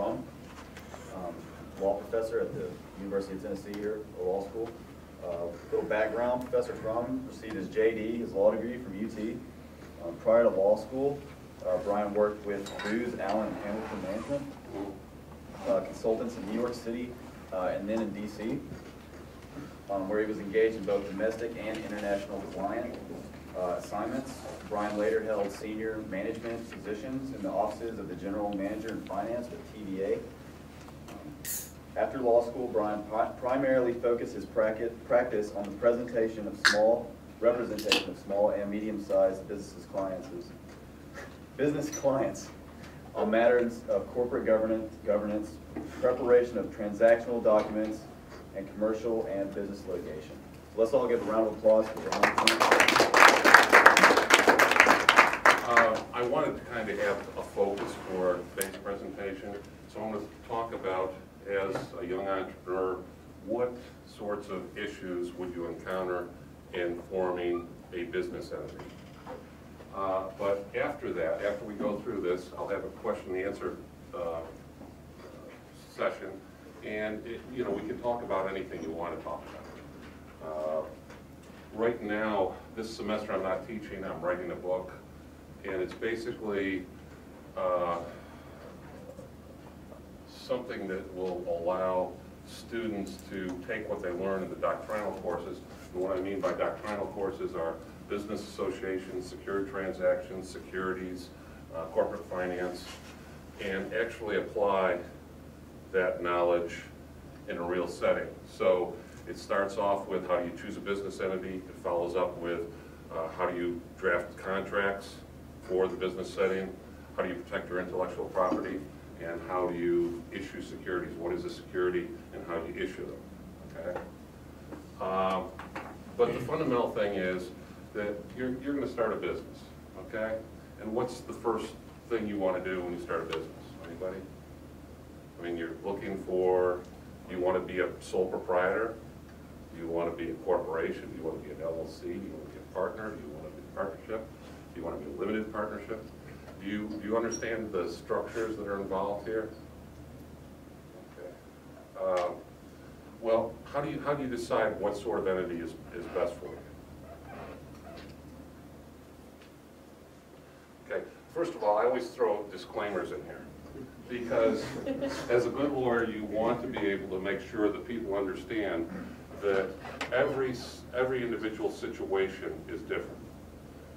Krumm, law professor at the University of Tennessee here, a law school. Little background, Professor Krumm received his JD, his law degree from UT. Prior to law school, Brian worked with Booz, Allen, and Hamilton Management, consultants in New York City, and then in DC, where he was engaged in both domestic and international client assignments. Brian later held senior management positions in the offices of the general manager in finance with TVA. After law school, Brian primarily focused his practice on the representation of small and medium-sized business clients on matters of corporate governance, preparation of transactional documents, and commercial and business litigation. So let's all give a round of applause for Brian. I wanted to kind of have a focus for today's presentation, so I'm going to talk about, as a young entrepreneur, what sorts of issues would you encounter in forming a business entity. But after that, after we go through this, I'll have a question and answer session, and we can talk about anything you want to talk about. Right now, this semester I'm not teaching, I'm writing a book, and it's basically something that will allow students to take what they learn in the doctrinal courses. And what I mean by doctrinal courses are business associations, secured transactions, securities, corporate finance, and actually apply that knowledge in a real setting. So it starts off with how do you choose a business entity. It follows up with how do you draft contracts for the business setting, how do you protect your intellectual property, and how do you issue securities. What is a security and how do you issue them, okay? But the fundamental thing is that you're going to start a business, okay? And what's the first thing you want to do when you start a business? Anybody? I mean, you're looking for, you want to be a sole proprietor? Do you want to be a corporation? Do you want to be an LLC? Do you want to be a partner? Do you want to be a partnership? Do you want to be a limited partnership? Do you understand the structures that are involved here? Okay. Well, how do you decide what sort of entity is best for you? Okay. First of all, I always throw disclaimers in here because as a good lawyer, you want to be able to make sure that people understand that every individual situation is different.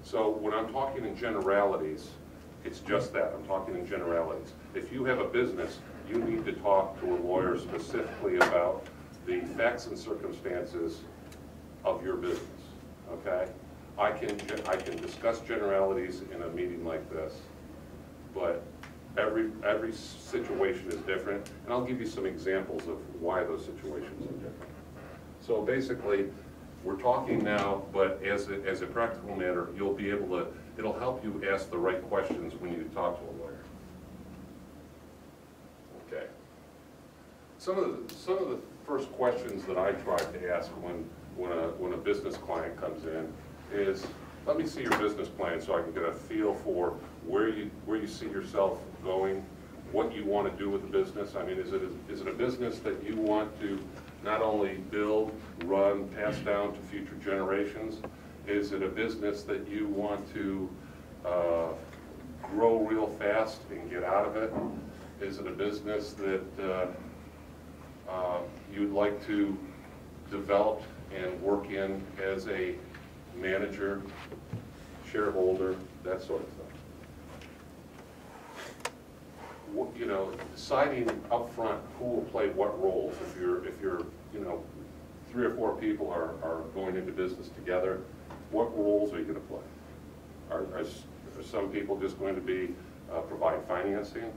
So when I'm talking in generalities, it's just that. I'm talking in generalities. If you have a business, you need to talk to a lawyer specifically about the facts and circumstances of your business, okay? I can discuss generalities in a meeting like this, but every situation is different, and I'll give you some examples of why those situations are different. So basically, we're talking now, but as a practical matter, you'll be able to, it'll help you ask the right questions when you talk to a lawyer. Okay. Some of the first questions that I try to ask when a business client comes in is, let me see your business plan so I can get a feel for where you see yourself going, what you want to do with the business. I mean, is it a business that you want to not only build, run, pass down to future generations? Is it a business that you want to grow real fast and get out of it? Is it a business that you'd like to develop and work in as a manager, shareholder, that sort of thing? You know, deciding up front who will play what roles. If you're 3 or 4 people are going into business together, what roles are you going to play? Are some people just going to be provide financing,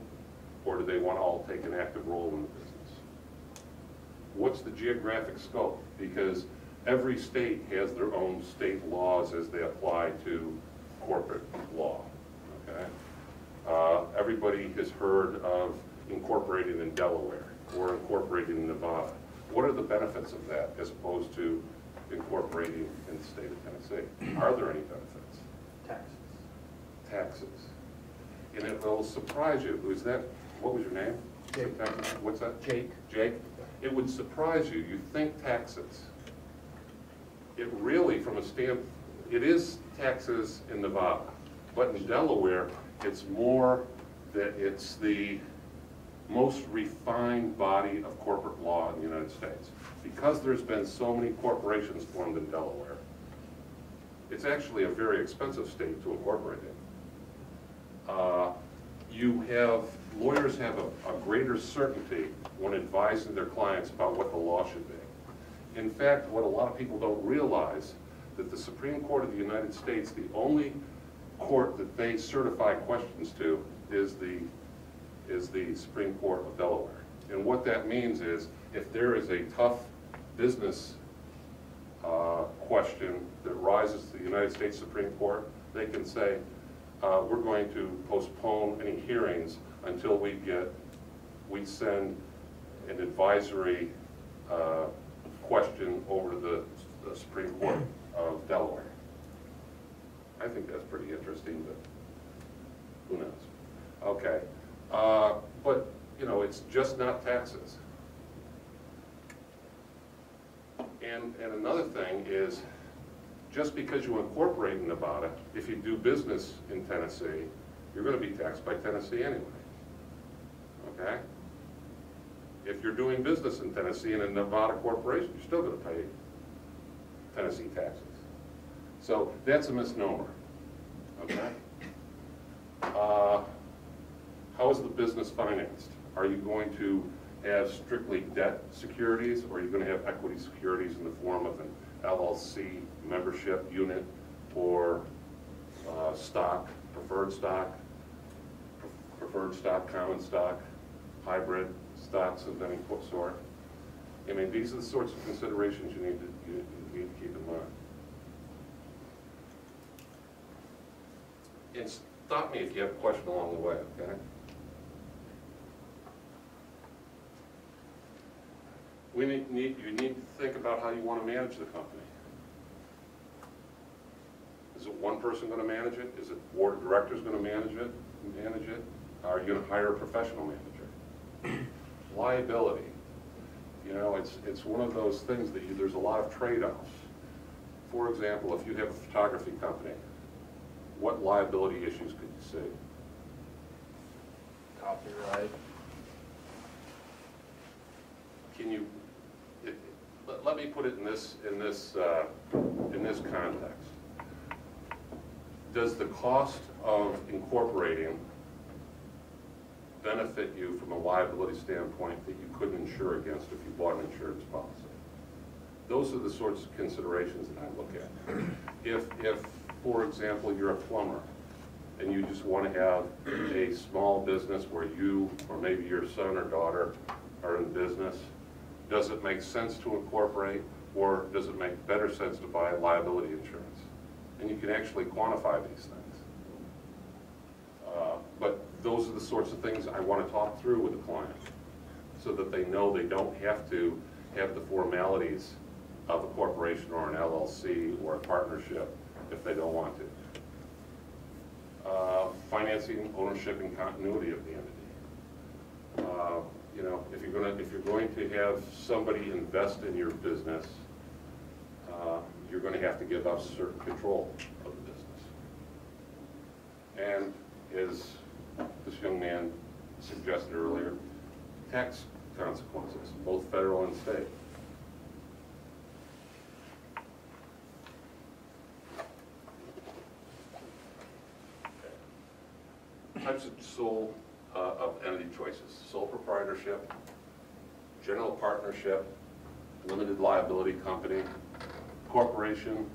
or do they want to all take an active role in the business? What's the geographic scope? Because every state has their own state laws as they apply to corporate law, okay? Everybody has heard of incorporating in Delaware or incorporating in Nevada. What are the benefits of that as opposed to incorporating in the state of Tennessee? Are there any benefits? Taxes. Taxes. And it will surprise you. What was your name? What's that? Jake. Jake? It would surprise you. You think taxes. It really, from a it is taxes in Nevada, but in Delaware, it's more that it's the most refined body of corporate law in the United States. Because there's been so many corporations formed in Delaware, it's actually a very expensive state to incorporate in. Lawyers have a greater certainty when advising their clients about what the law should be. In fact, what a lot of people don't realize, that the Supreme Court of the United States, the only court that they certify questions to is the Supreme Court of Delaware. And what that means is, if there is a tough business question that rises to the United States Supreme Court, they can say, we're going to postpone any hearings until we send an advisory question over to the Supreme Court of Delaware. I think that's pretty interesting, but who knows? Okay, but you know, it's just not taxes. And another thing is, just because you incorporate in Nevada, if you do business in Tennessee, you're going to be taxed by Tennessee anyway. Okay? If you're doing business in Tennessee in a Nevada corporation, you're still going to pay Tennessee taxes. So that's a misnomer. Okay? How is the business financed? Are you going to have strictly debt securities, or are you going to have equity securities in the form of an LLC membership unit, or stock, preferred stock, common stock, hybrid stocks of any sort? I mean, these are the sorts of considerations you need to keep in mind. And stop me if you have a question along the way, okay? You need to think about how you want to manage the company. Is it one person going to manage it? Is it board of directors going to manage it? Are you going to hire a professional manager? Liability. You know, it's one of those things that there's a lot of trade-offs. For example, if you have a photography company, what liability issues could you see? Copyright. Can you? Let me put it in this context. Does the cost of incorporating benefit you from a liability standpoint that you couldn't insure against if you bought an insurance policy? Those are the sorts of considerations that I look at. If for example, you're a plumber and you just want to have a small business where you or maybe your son or daughter are in business, does it make sense to incorporate, or does it make better sense to buy liability insurance? And you can actually quantify these things. But those are the sorts of things I want to talk through with the client, so that they know they don't have to have the formalities of a corporation or an LLC or a partnership if they don't want to. Financing, ownership, and continuity of the entity. You know, if you're going to have somebody invest in your business, you're going to have to give up certain control of the business. And as this young man suggested earlier, tax consequences, both federal and state. Types of of entity choices: sole proprietorship, general partnership, limited liability company, corporation,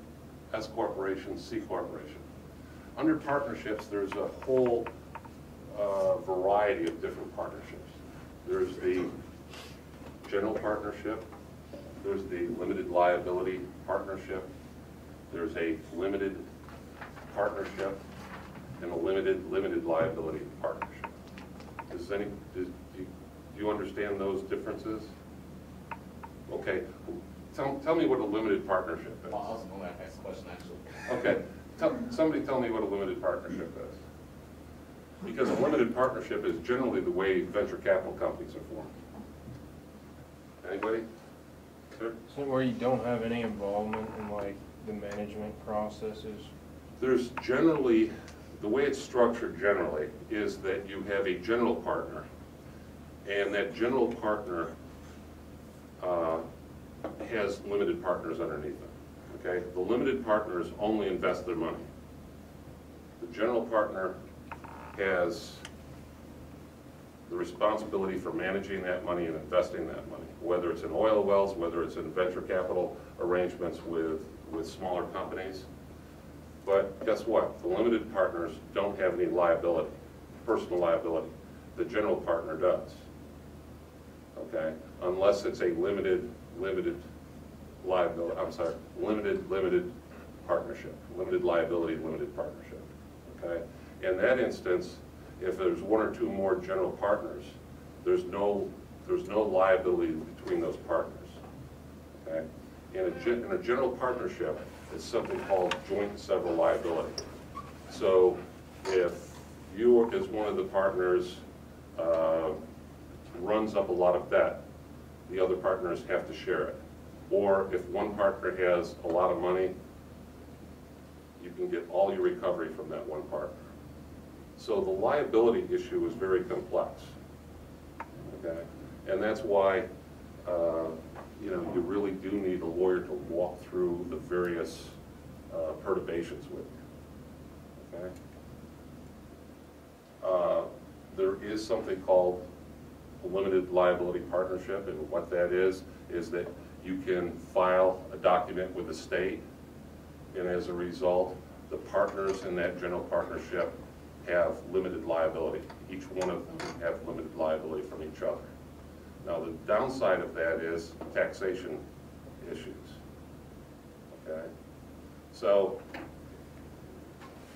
S corporation, C corporation. Under partnerships, there's a whole variety of different partnerships. There's the general partnership, there's the limited liability partnership, there's a limited partnership, and a limited liability partnership. Do you understand those differences? Okay, tell me what a limited partnership is. Well, I was going to ask a question actually. Okay, somebody tell me what a limited partnership is. Because a limited partnership is generally the way venture capital companies are formed. Anybody? Sir? So where you don't have any involvement in like the management processes? There's generally, the way it's structured generally is that you have a general partner, and that general partner has limited partners underneath them, okay? The limited partners only invest their money. The general partner has the responsibility for managing that money and investing that money, whether it's in oil wells, whether it's in venture capital arrangements with smaller companies. But guess what? The limited partners don't have any liability, personal liability. The general partner does, okay? Unless it's a limited liability, I'm sorry, limited partnership, limited liability, limited partnership, okay? In that instance, if there's one or two more general partners, there's no liability between those partners, okay? In a general partnership, it's something called joint and several liability. So if you, as one of the partners, runs up a lot of debt, the other partners have to share it. Or if one partner has a lot of money, you can get all your recovery from that one partner. So the liability issue is very complex, okay? And that's why, you know, you really do need a lawyer to walk through the various perturbations with you, okay? There is something called a limited liability partnership, and what that is that you can file a document with the state, and as a result, the partners in that general partnership have limited liability. Each one of them have limited liability from each other. Now, the downside of that is taxation issues, okay? So,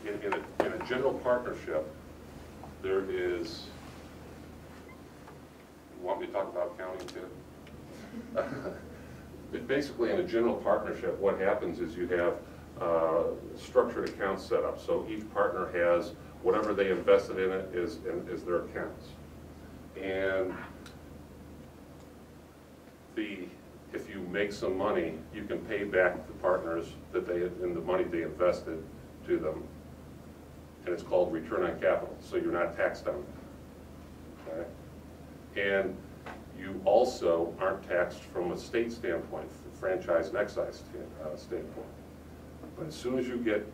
in a general partnership, there is, you want me to talk about accounting too? But basically, in a general partnership, what happens is you have structured accounts set up. So each partner has whatever they invested in it is their accounts. And if you make some money, you can pay back the partners that in the money they invested to them, and it's called return on capital. So you're not taxed on it, okay? And you also aren't taxed from a state standpoint, franchise and excise standpoint. But as soon as you get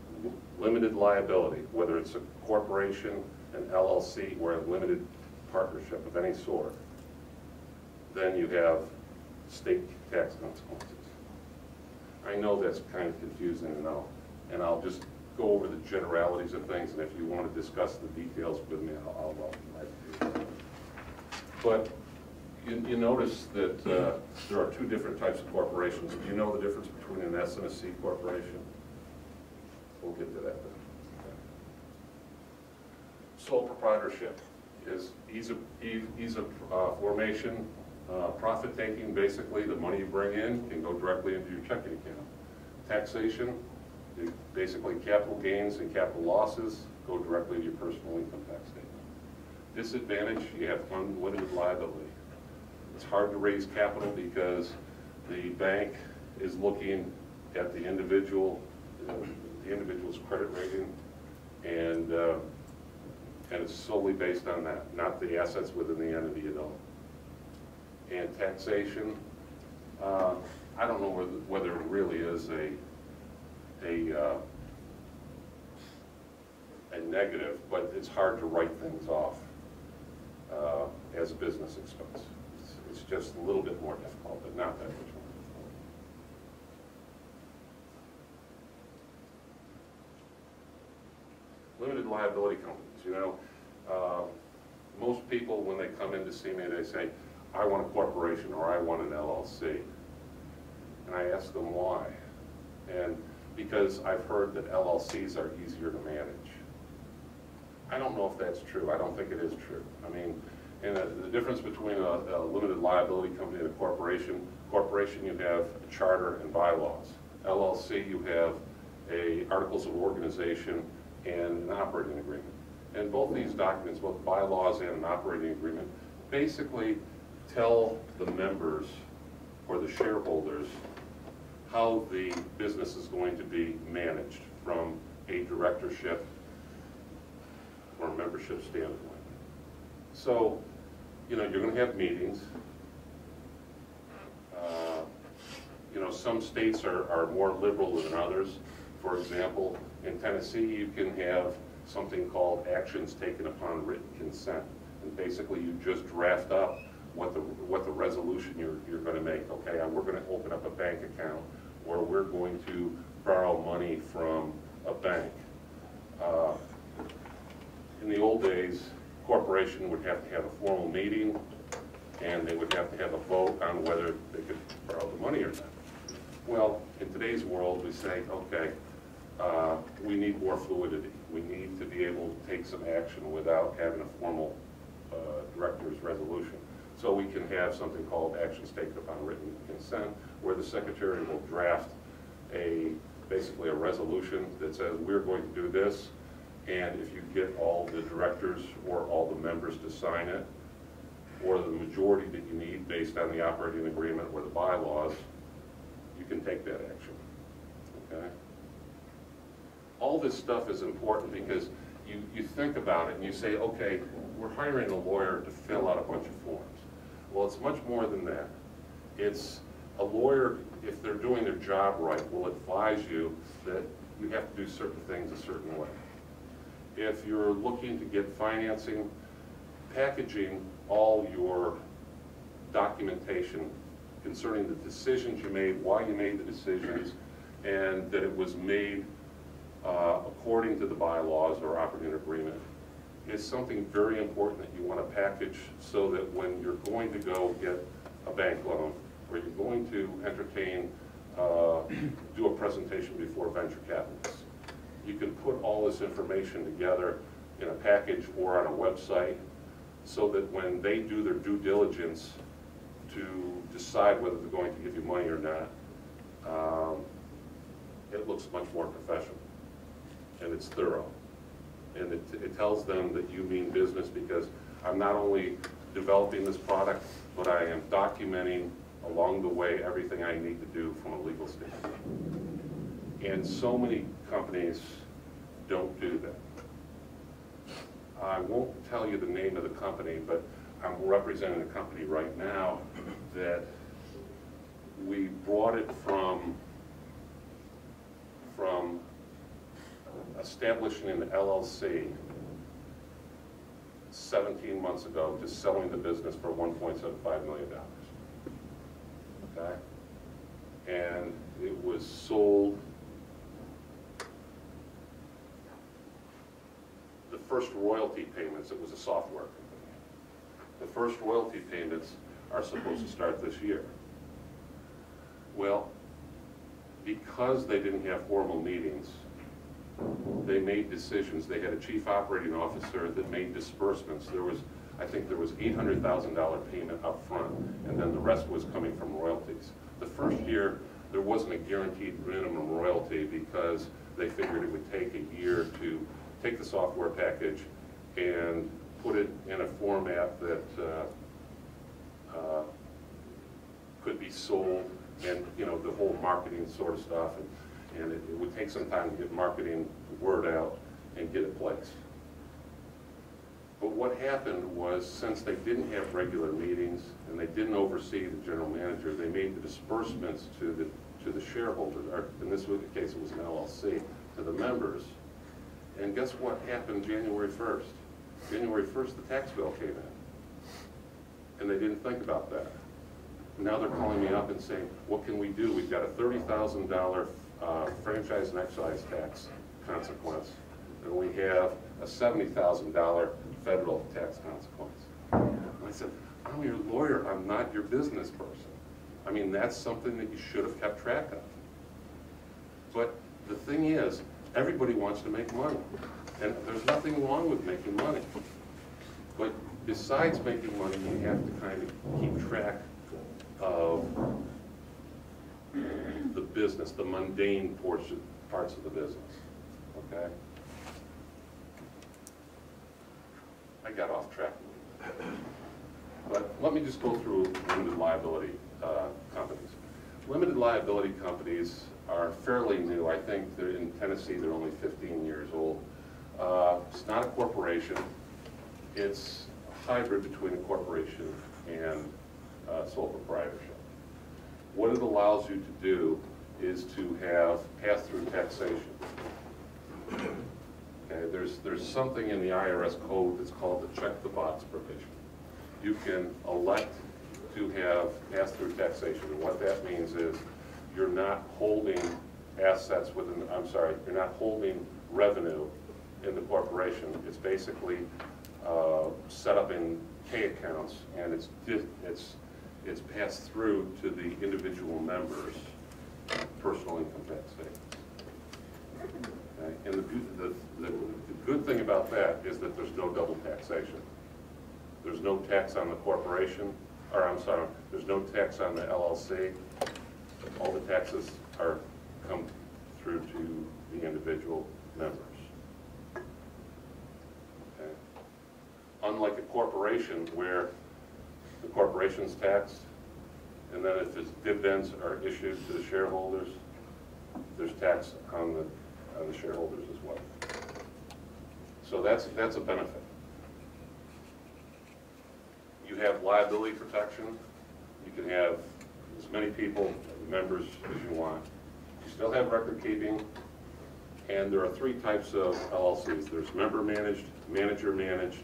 limited liability, whether it's a corporation, an LLC, or a limited partnership of any sort, then you have state tax consequences. I know that's kind of confusing, and I'll just go over the generalities of things, and if you want to discuss the details with me, I'll like to do that. But you notice that there are two different types of corporations. Do you know the difference between an S and a C corporation? We'll get to that then. Okay. Sole proprietorship is ease of formation, profit taking. Basically, the money you bring in can go directly into your checking account. Taxation, basically capital gains and capital losses go directly to your personal income tax statement. Disadvantage, you have unlimited liability. It's hard to raise capital because the bank is looking at the individual's credit rating, and it's solely based on that, not the assets within the entity at all. And taxation, I don't know whether it really is a negative, but it's hard to write things off as a business expense. It's just a little bit more difficult, but not that much more difficult. Limited liability companies, you know, most people when they come in to see me, they say, I want a corporation or I want an LLC. And I ask them why. And because I've heard that LLCs are easier to manage. I don't know if that's true. I don't think it is true. I mean, and the difference between a limited liability company and a corporation, you have a charter and bylaws. LLC, you have articles of organization and an operating agreement. And both these documents, both bylaws and an operating agreement, basically tell the members or the shareholders how the business is going to be managed from a directorship or membership standpoint. So, you know, you're going to have meetings. You know, some states are more liberal than others. For example, in Tennessee, you can have something called actions taken upon written consent. And basically, you just draft up what the resolution you're going to make. Okay, we're going to open up a bank account, or we're going to borrow money from a bank. In the old days, corporation would have to have a formal meeting, and they would have to have a vote on whether they could borrow the money or not. Well, in today's world, we say, okay, we need more fluidity. We need to be able to take some action without having a formal director's resolution. So we can have something called actions taken upon written consent, where the secretary will draft basically a resolution that says we're going to do this, and if you get all the directors or all the members to sign it, or the majority that you need based on the operating agreement or the bylaws, you can take that action, okay? All this stuff is important because you think about it and you say, okay, we're hiring a lawyer to fill out a bunch of forms. Well, it's much more than that. It's a lawyer, if they're doing their job right, will advise you that you have to do certain things a certain way. If you're looking to get financing, packaging all your documentation concerning the decisions you made, why you made the decisions, and that it was made according to the bylaws or operating agreement, is something very important that you want to package so that when you're going to go get a bank loan, or you're going to entertain, do a presentation before venture capitalists, you can put all this information together in a package or on a website so that when they do their due diligence to decide whether they're going to give you money or not, it looks much more professional and it's thorough. And it tells them that you mean business because I'm not only developing this product, but I am documenting along the way everything I need to do from a legal standpoint. And so many companies don't do that. I won't tell you the name of the company, but I'm representing a company right now that we brought it from establishing an LLC 17 months ago to selling the business for $1.75 million. Okay? And it was sold, the first royalty payments, it was a software company. The first royalty payments are supposed to start this year. Well, because they didn't have formal meetings, they made decisions. They had a chief operating officer that made disbursements. I think there was $800,000 payment up front, and then the rest was coming from royalties. The first year, there wasn't a guaranteed minimum royalty because they figured it would take a year to take the software package and put it in a format that could be sold, and you know, the whole marketing sort of stuff, and it would take some time to get marketing word out and get it placed. But what happened was, since they didn't have regular meetings and they didn't oversee the general manager, they made the disbursements to the shareholders, or in this case it was an LLC, to the members. And guess what happened January 1st? January 1st, the tax bill came in. And they didn't think about that. Now they're calling me up and saying, what can we do? We've got a $30,000 franchise and excise tax consequence, and we have a $70,000 federal tax consequence. And I said, I'm your lawyer, I'm not your business person. I mean, that's something that you should have kept track of. But the thing is, everybody wants to make money, and there's nothing wrong with making money. But besides making money, you have to kind of keep track of the business, the mundane parts of the business, okay? I got off track. But let me just go through limited liability companies. Limited liability companies are fairly new. I think they're in Tennessee, they're only 15 years old. It's not a corporation. It's a hybrid between a corporation and sole proprietorship. What it allows you to do is to have pass-through taxation. Okay, there's something in the IRS code that's called the check-the-box provision. You can elect to have pass-through taxation, and what that means is you're not holding assets within, you're not holding revenue in the corporation. It's basically set up in K accounts, and it's passed through to the individual members' personal income tax statements. Okay? And the good thing about that is that there's no double taxation. There's no tax on the corporation, or there's no tax on the LLC. All the taxes come through to the individual members. Okay? Unlike a corporation where the corporation's taxed, and then if its dividends are issued to the shareholders, there's tax on the shareholders as well. So that's a benefit. You have liability protection. You can have as many people, members, as you want. You still have record keeping, and there are three types of LLCs. There's member managed, manager managed,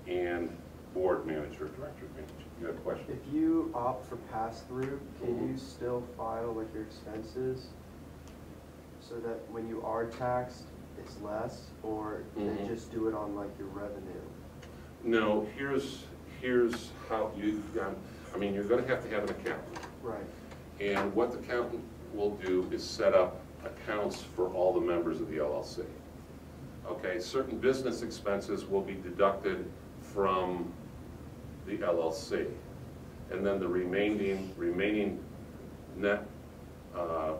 and board managed or director managed. You have a question? If you opt for pass-through, can you still file like your expenses so that when you are taxed, it's less, or they just do it on like your revenue? No, here's how you're going to have an accountant. Right. And what the accountant will do is set up accounts for all the members of the LLC. Okay, certain business expenses will be deducted from the LLC, and then the remaining net, the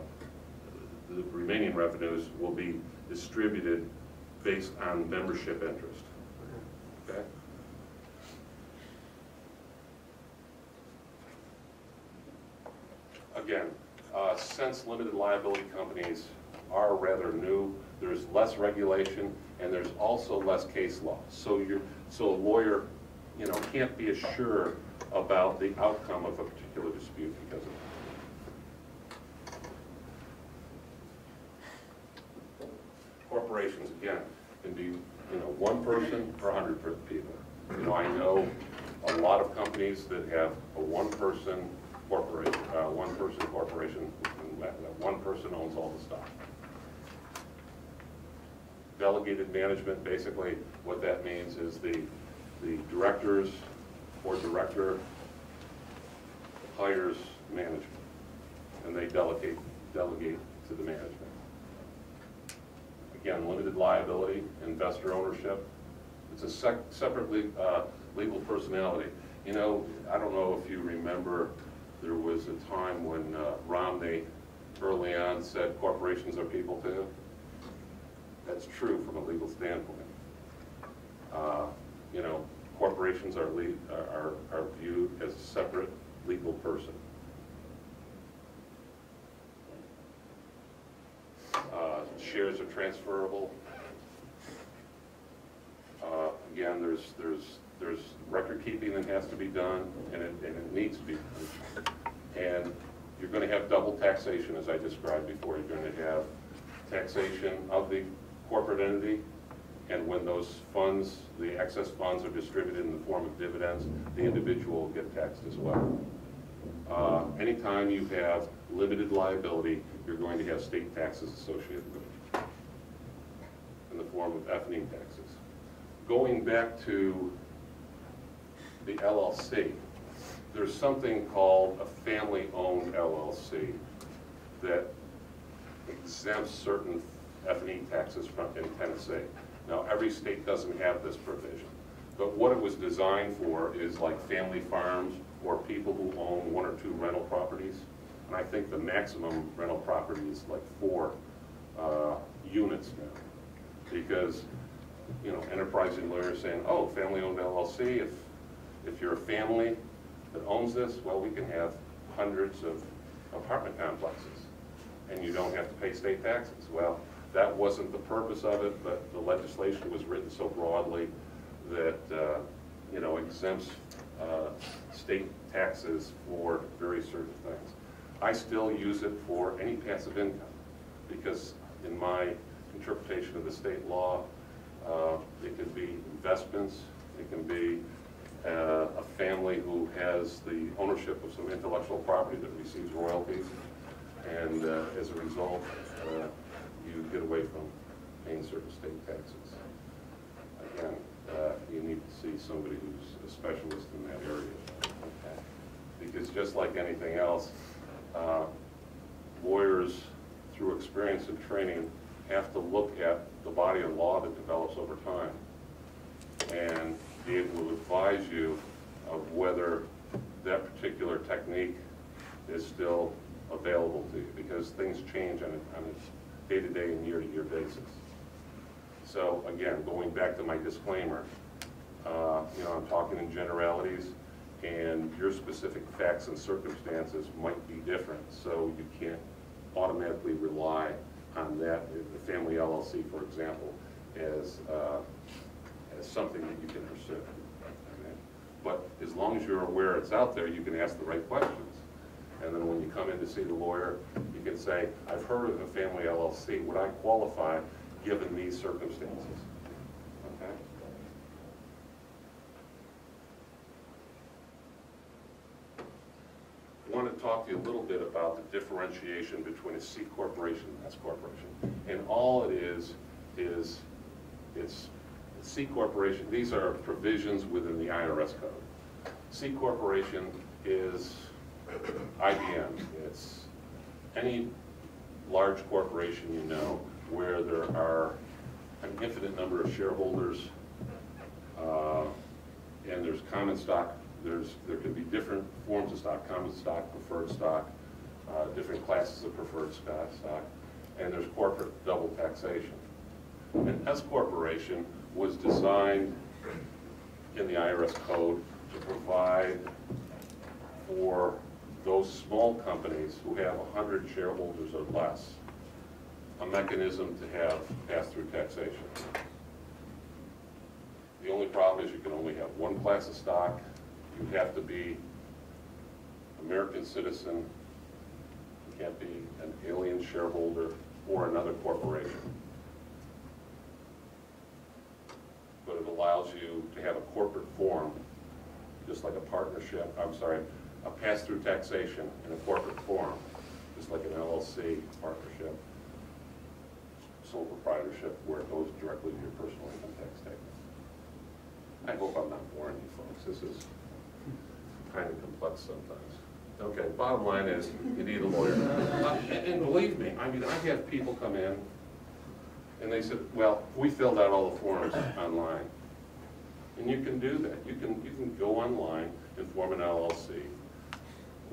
remaining revenues will be distributed based on membership interest. Okay. Again, since limited liability companies are rather new, there's less regulation and there's also less case law. So a lawyer, can't be assured about the outcome of a particular dispute because of it. Corporations, again, can be one person or 100 people. I know a lot of companies that have a one-person corporation, and that one person owns all the stock. Delegated management, basically what that means is the directors or director hires management, and they delegate to the management. Again, limited liability, investor ownership. It's a separate legal personality. I don't know if you remember, there was a time when Romney early on said corporations are people too. That's true from a legal standpoint. Corporations are viewed as a separate legal person. Shares are transferable. Again, there's record keeping that has to be done, and it needs to be done. And you're going to have double taxation, as I described before. You're going to have taxation of the corporate entity, and when those funds, the excess funds, are distributed in the form of dividends, the individual will get taxed as well. Anytime you have limited liability, you're going to have state taxes associated with it in the form of F&E taxes. Going back to the LLC, there's something called a family-owned LLC that exempts certain F&E taxes in Tennessee. Now, every state doesn't have this provision, but what it was designed for is like family farms or people who own 1 or 2 rental properties. And I think the maximum rental property is like 4 units now, because you know, enterprising lawyers saying, oh, family-owned LLC, if you're a family that owns this, well, we can have hundreds of apartment complexes, and you don't have to pay state taxes. Well, that wasn't the purpose of it, but the legislation was written so broadly that, you know, exempts state taxes for very certain things. I still use it for any passive income, because in my interpretation of the state law, it can be investments, it can be a family who has the ownership of some intellectual property that receives royalties, and as a result, you get away from paying certain state taxes. Again, you need to see somebody who's a specialist in that area. Okay? Because just like anything else, lawyers, through experience and training, have to look at the body of law that develops over time and be able to advise you of whether that particular technique is still available to you, because things change on a day-to-day and year-to-year basis. So again, going back to my disclaimer, you know, I'm talking in generalities, and your specific facts and circumstances might be different, so you can't automatically rely on that, the family LLC, for example, as something that you can pursue. Okay? But as long as you're aware it's out there, you can ask the right questions. And then when you come in to see the lawyer, you can say, I've heard of a family LLC. Would I qualify given these circumstances? Okay? I want to talk to you a little bit about the differentiation between a C corporation and S corporation. And all it is it's C corporation. These are provisions within the IRS code. C corporation is IBM. It's any large corporation you know where there are an infinite number of shareholders, and there's common stock. There can be different forms of stock: common stock, preferred stock, different classes of preferred stock, and there's corporate double taxation. An S corporation was designed in the IRS code to provide for those small companies who have 100 shareholders or less a mechanism to have pass-through taxation. The only problem is you can only have one class of stock. You have to be American citizen. You can't be an alien shareholder or another corporation. But it allows you to have a corporate form, just like a partnership, a pass-through taxation in a corporate form, just like an LLC partnership, sole proprietorship, where it goes directly to your personal income tax statement. I hope I'm not boring you folks. This is kind of complex sometimes. Okay, bottom line is you need a lawyer. And believe me, I mean, I have people come in and they said, well, we filled out all the forms online. And you can do that. You can go online and form an LLC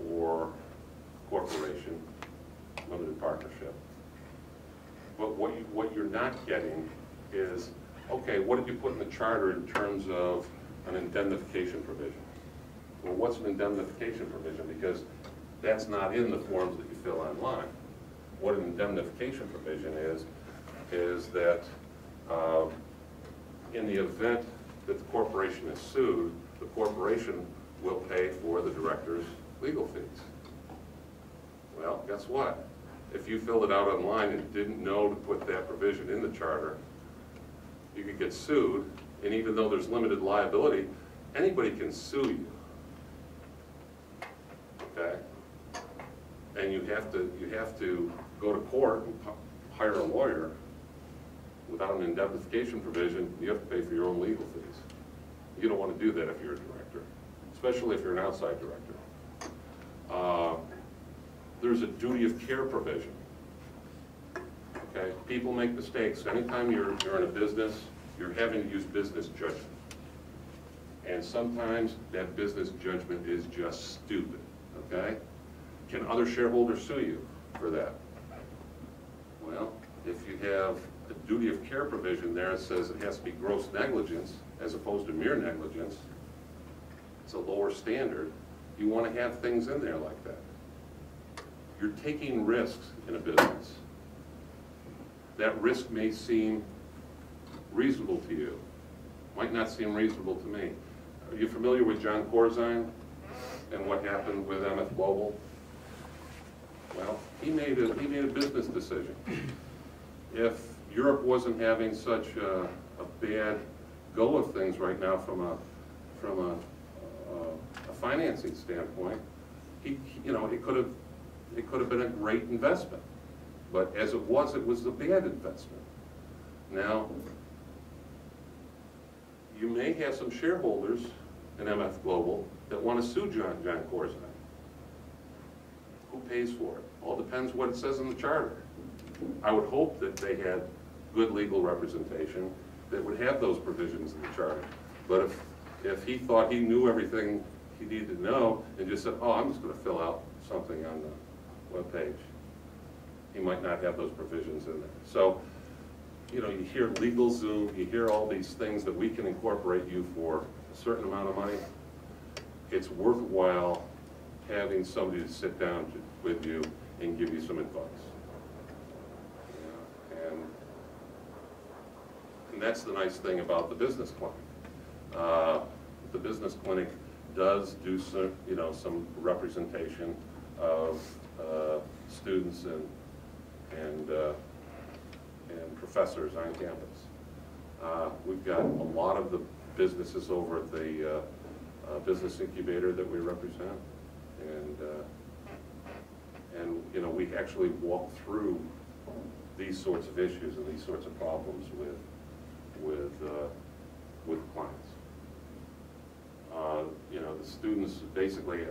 or corporation, limited partnership. But what you're not getting is, okay, what did you put in the charter in terms of an indemnification provision? Well, what's an indemnification provision? Because that's not in the forms that you fill online. What an indemnification provision is that in the event that the corporation is sued, the corporation will pay for the director's legal fees. Well, guess what? If you filled it out online and didn't know to put that provision in the charter, you could get sued, and even though there's limited liability, anybody can sue you. Okay? And you have to go to court and hire a lawyer. Without an indemnification provision, you have to pay for your own legal fees. You don't want to do that if you're a director, especially if you're an outside director. There's a duty of care provision. Okay, people make mistakes. Anytime you're in a business, you're having to use business judgment. And sometimes that business judgment is just stupid, okay? Can other shareholders sue you for that? Well, if you have the duty of care provision there says it has to be gross negligence as opposed to mere negligence. It's a lower standard. You want to have things in there like that. You're taking risks in a business. That risk may seem reasonable to you, might not seem reasonable to me. Are you familiar with John Corzine and what happened with MF Global? Well, he made a business decision. If Europe wasn't having such a bad go of things right now from a financing standpoint, it could have been a great investment. But as it was a bad investment. Now, you may have some shareholders in MF Global that want to sue John Corzine. Who pays for it? All depends what it says in the charter. I would hope that they had good legal representation that would have those provisions in the charter. But if he thought he knew everything he needed to know and just said, oh, I'm just going to fill out something on the webpage, he might not have those provisions in there. So, you hear LegalZoom, you hear all these things that we can incorporate you for a certain amount of money. It's worthwhile having somebody to sit down with you and give you some advice. And that's the nice thing about the business clinic. The business clinic does do some representation of students and professors on campus. We've got a lot of the businesses over at the business incubator that we represent, and we actually walk through these sorts of issues and these sorts of problems with clients. The students basically,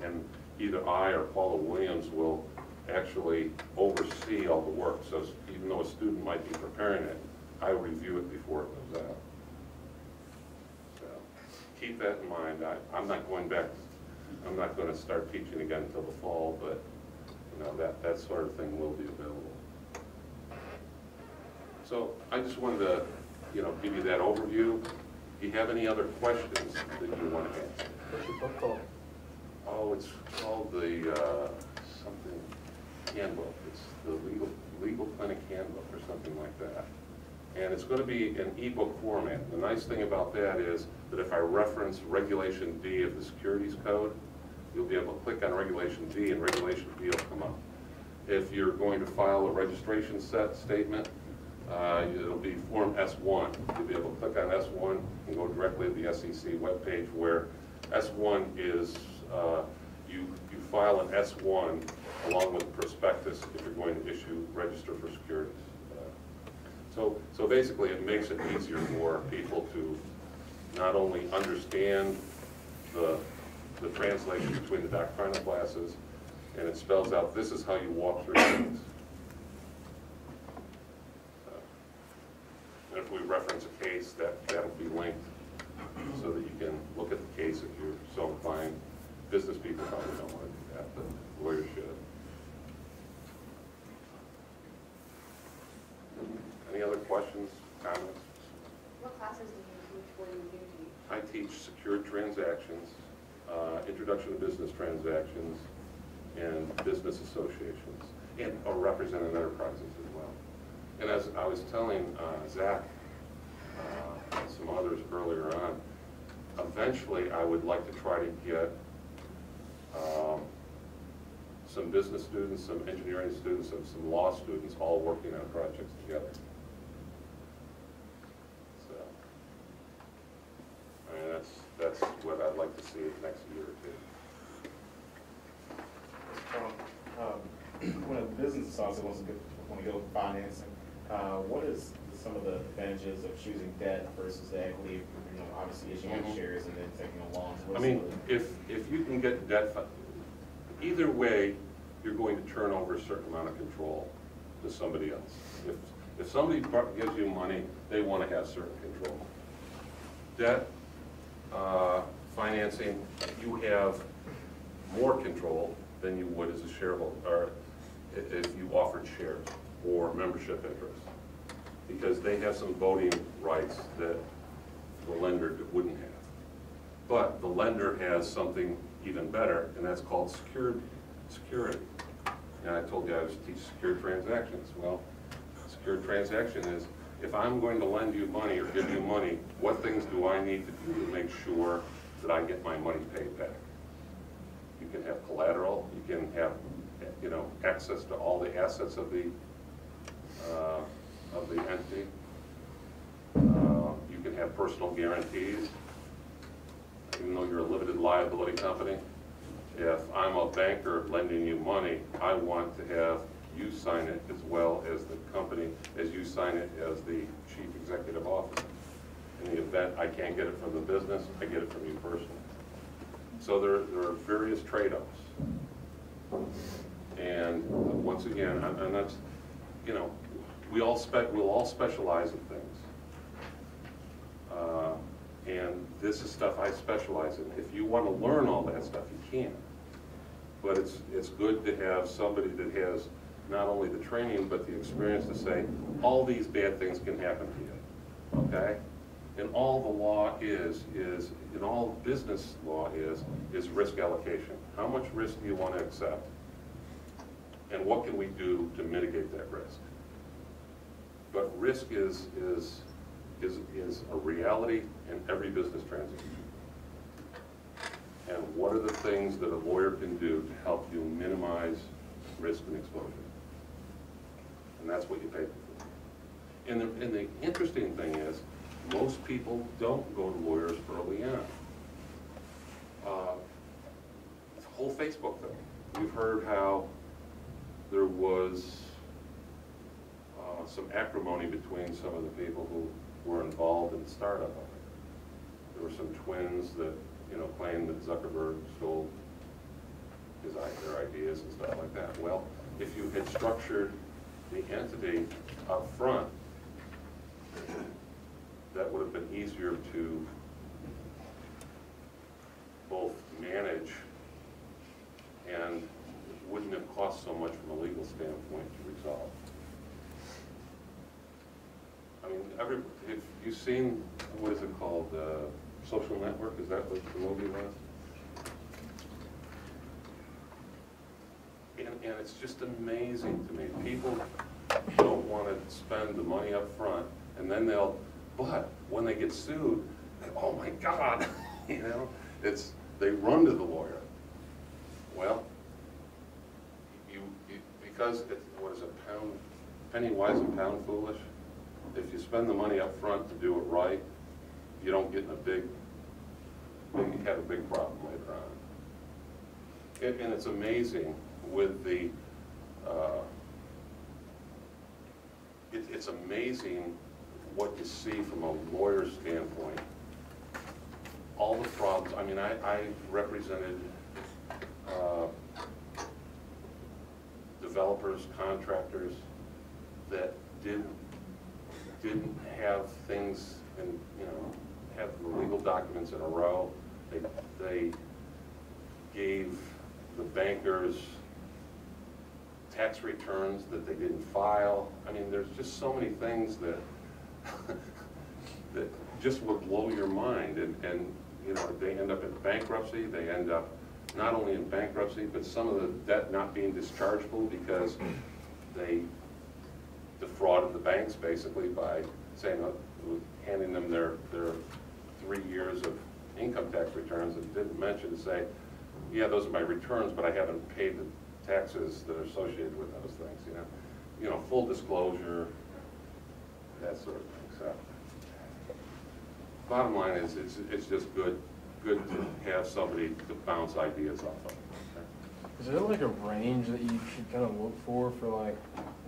and either I or Paula Williams will actually oversee all the work. So even though a student might be preparing it, I review it before it goes out. So keep that in mind. I'm not going to start teaching again until the fall, but that sort of thing will be available. So I just wanted to give you that overview. Do you have any other questions that you want to ask? What's your book called? Oh, it's called the something handbook. It's the legal clinic handbook or something like that. And it's going to be in ebook format. The nice thing about that is that if I reference Regulation D of the Securities Code, you'll be able to click on Regulation D and Regulation D will come up. If you're going to file a registration statement, it'll be Form S1. You'll be able to click on S1 and go directly to the SEC webpage, where S1 is, you file an S1 along with a prospectus if you're going to register for securities. So basically it makes it easier for people to not only understand the translation between the doctrinal classes, and it spells out this is how you walk through things. And if we reference a case, that'll be linked so that you can look at the case if you're so inclined. Business people probably don't want to do that, but lawyers should. Any other questions, comments? What classes do you teach? What do you teach? I teach secured transactions, introduction to business transactions, and business associations, or represented enterprises as well. And as I was telling Zach and some others earlier on, eventually I would like to try to get some business students, some engineering students, and some law students all working on projects together. So, I mean, that's what I'd like to see in the next year or two. When a business also wants to go for financing, what is some of the advantages of choosing debt versus the equity? Obviously issuing shares and then taking a loan. I mean, if you can get debt, either way, you're going to turn over a certain amount of control to somebody else. If somebody gives you money, they want to have certain control. Debt financing, you have more control than you would as a shareholder, or if you offered shares or membership interest. because they have some voting rights that the lender wouldn't have. But the lender has something even better, and that's called security. And I told you I was teach secured transactions. Well, secured transaction is, if I'm going to lend you money or give you money, what things do I need to do to make sure that I get my money paid back? You can have collateral, you can have, you know, access to all the assets of the entity. You can have personal guarantees, even though you're a limited liability company. If I'm a banker lending you money, I want to have you sign it as well as the company, as you sign it as the chief executive officer. In the event I can't get it from the business, I get it from you personally. So there are various trade-offs. And once again, and that's, you know, we'll all specialize in things. And this is stuff I specialize in. If you want to learn all that stuff, you can. But it's good to have somebody that has not only the training, but the experience to say, all these bad things can happen to you, okay? And all the law is and all business law is risk allocation. How much risk do you want to accept? And what can we do to mitigate that risk? But risk is a reality in every business transaction. And what are the things that a lawyer can do to help you minimize risk and exposure? And that's what you pay for. And the interesting thing is, most people don't go to lawyers early on. The whole Facebook thing. You've heard how there was some acrimony between some of the people who were involved in the startup of it. There were some twins that, you know, claimed that Zuckerberg stole their ideas and stuff like that. Well, if you had structured the entity up front, that would have been easier to both manage and wouldn't have cost so much from a legal standpoint to resolve. I mean, if you've seen, what is it called, Social Network, is that what the movie was? And it's just amazing to me. People don't want to spend the money up front, and then but when they get sued, oh my God, you know, they run to the lawyer. Well, because what is it, penny wise and pound foolish? If you spend the money up front to do it right, you don't get you have a big problem later on. And it's amazing with the, it's amazing what you see from a lawyer's standpoint. All the problems, I mean, I represented developers, contractors that didn't have things and, you know, have the legal documents in a row. They gave the bankers tax returns that they didn't file. I mean, there's just so many things that that just would blow your mind. And you know, they end up in bankruptcy. They end up not only in bankruptcy, but some of the debt not being dischargeable because they defrauded the banks basically by saying, handing them their 3 years of income tax returns and didn't mention to say, yeah, those are my returns, but I haven't paid the taxes that are associated with those things, you know, full disclosure, that sort of thing. So, bottom line is, it's just good to have somebody to bounce ideas off of. Is there like a range that you should kind of look for like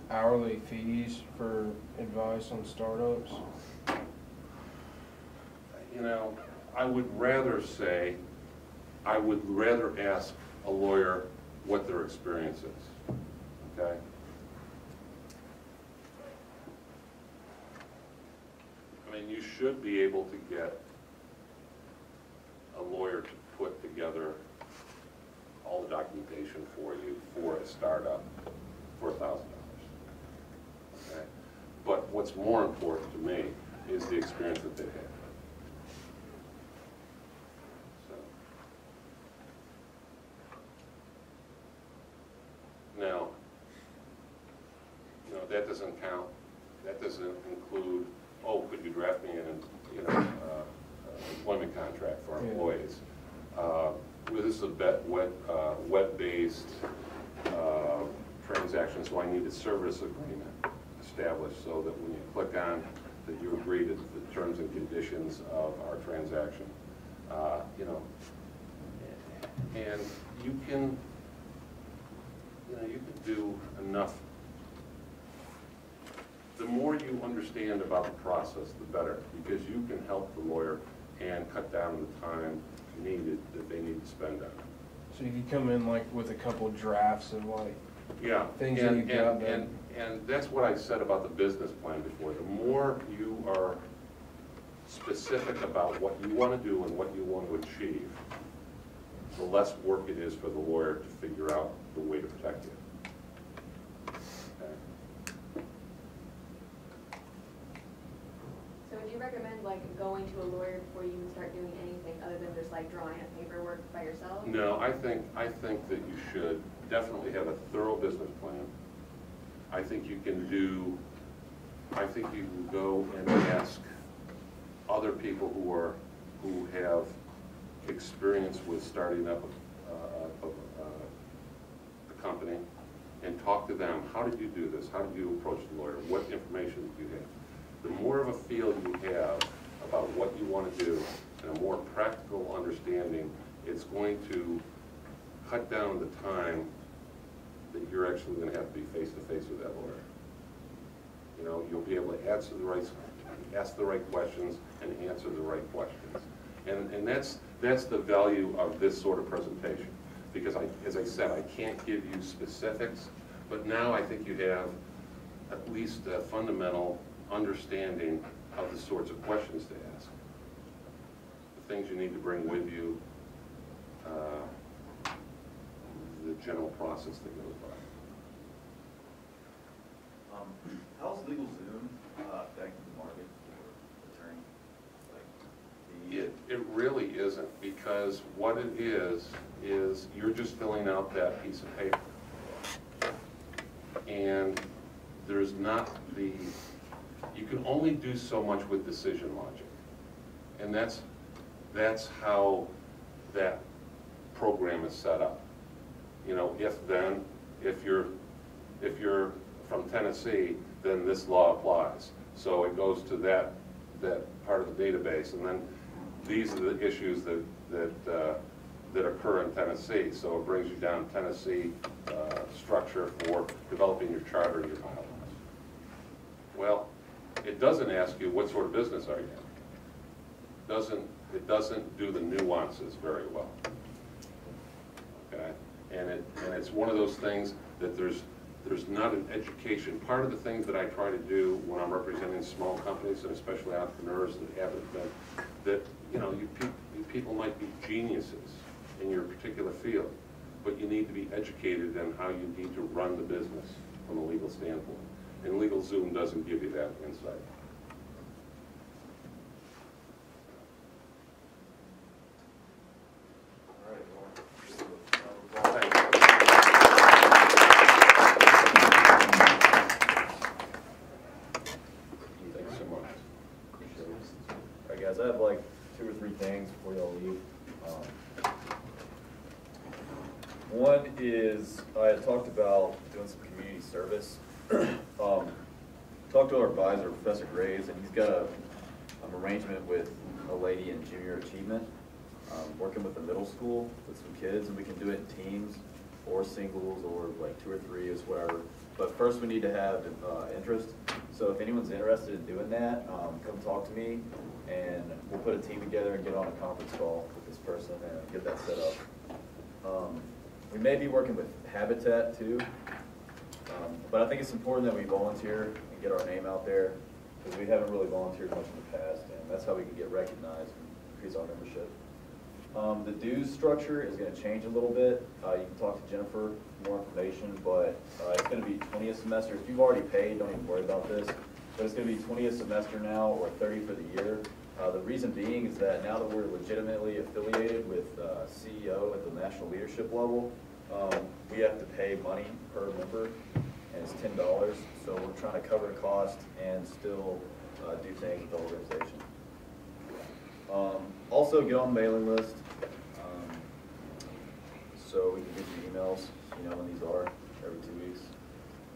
hourly fees for advice on startups? You know, I would rather ask a lawyer what their experience is, okay? I mean, you should be able to get a lawyer to put together all the documentation for you for a startup for $1,000, okay? But But what's more important to me is the experience that they've had. So. Now, that doesn't count. That doesn't include, oh, could you draft me an employment contract for our employees? This is a web-based transaction, so I need a service agreement established so that when you click on that you agree to the terms and conditions of our transaction. And you can do enough. The more you understand about the process, the better, because you can help the lawyer and cut down the time needed that they need to spend on it. So you can come in like with a couple drafts of like things that you've got done. And that's what I said about the business plan before. The more you are specific about what you want to do and what you want to achieve, the less work it is for the lawyer to figure out the way to protect you. Okay? So would you recommend like going to a lawyer before you even start doing anything other than just like drawing up paperwork by yourself? No, I think that you should definitely have a thorough business plan. I think you can go and ask other people who have experience with starting up a company and talk to them. How did you do this? How did you approach the lawyer? What information did you have? The more of a feel you have about what you want to do and a more practical understanding, it's going to cut down the time that you're actually going to have to be face-to-face with that lawyer. You'll be able to ask the right questions and answer the right questions. And that's the value of this sort of presentation. Because as I said, I can't give you specifics, but now I think you have at least a fundamental understanding of the sorts of questions to ask. The things you need to bring with you, the general process that goes by. How's LegalZoom affecting the market for attorneys? It really isn't, because what it is you're just filling out that piece of paper. And there's not you can only do so much with decision logic. And that's how that program is set up. If you're from Tennessee, then this law applies. So it goes to that part of the database, and then these are the issues that occur in Tennessee. So it brings you down Tennessee structure for developing your charter and your bylaws. Well, it doesn't ask you what sort of business are you in. It doesn't do the nuances very well. Okay, and it's one of those things that there's not an education. Part of the things that I try to do when I'm representing small companies, and especially entrepreneurs that haven't been, that you people might be geniuses in your particular field, but you need to be educated in how you need to run the business from a legal standpoint. And LegalZoom doesn't give you that insight. I have like 2 or 3 things before y'all leave. One is I had talked about doing some community service. Talked to our advisor, Professor Graves, and he's got an arrangement with a lady in junior achievement, working with the middle school with some kids, and we can do it in teams or singles or like 2 or 3 is whatever. But first we need to have interest. So if anyone's interested in doing that, come talk to me, and we'll put a team together and get on a conference call with this person and get that set up. We may be working with Habitat too, but I think it's important that we volunteer and get our name out there, because we haven't really volunteered much in the past, and that's how we can get recognized and increase our membership. The dues structure is going to change a little bit. You can talk to Jennifer for more information, but it's going to be 20 a semester. If you've already paid, don't even worry about this. but it's gonna be 20th semester now, or 30 for the year. The reason being is that now that we're legitimately affiliated with CEO at the national leadership level, we have to pay money per member, and it's $10. So we're trying to cover the cost and still do things with the organization. Also, get on the mailing list, so we can get you emails, you know, when these are every 2 weeks.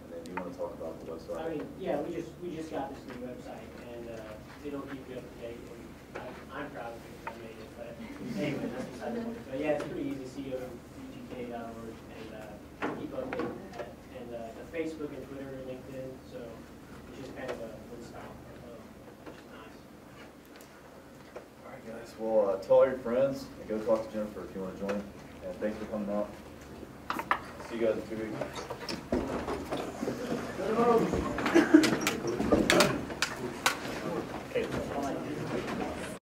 And then you want to talk about the website? I mean, yeah, we just got this new website, and it'll keep you up to date. And I'm proud of it because I made it, but anyway, that's beside the point. But yeah, it's pretty easy. COUGK.org, and keep updated. And the Facebook and Twitter and LinkedIn, so it's just kind of a one stop, which is nice. All right, guys. Well, tell all your friends and go talk to Jennifer if you want to join. And thanks for coming out. See you guys in 2 weeks.